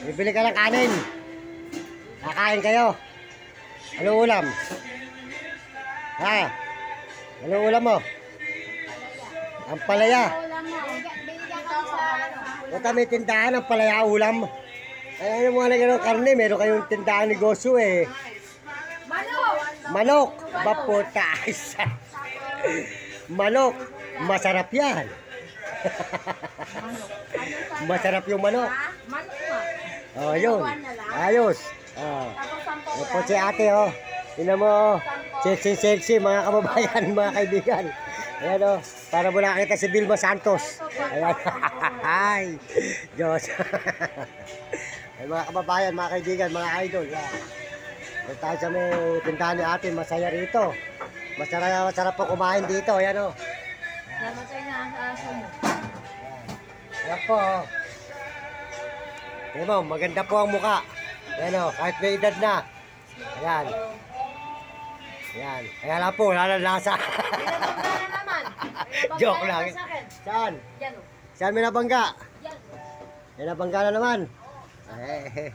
Bibili ka ng kanin. Kakain kayo. Ano ulam? Ha? Ano ulam mo? Ang palaya. Basta may tindahan ng palaya ulam. Ay, ano mga nagano karne, meron kayong tindahan negosyo eh. Manok. Baputa. Manok. Masarap yan. Masarap yung manok. Oh, yun. Ayos. Oh. Opo si ate, oh. Tingnan mo, oh. Sexy, mga kababayan, mga kaibigan. Ayan, oh. Para mo nakita si Vilma Santos. Ayan. Ay, Diyos. Ay, mga kababayan, mga kaibigan, mga idol. Yan. Tayo sa may tindahan ni ate, masaya rito. Masarap po kumain dito. Ayan, oh. Namatay na ang aso mo. Ayan po, oh. Tingnan mo, maganda po ang muka. Ayan, oh, kahit may edad na. Ayan. Ayan. Kaya lang po, lalalasa. Pinabangga na naman. Joke lang. Saan? Yan o. Saan may nabangga? Yan. May nabangga na naman. Eh.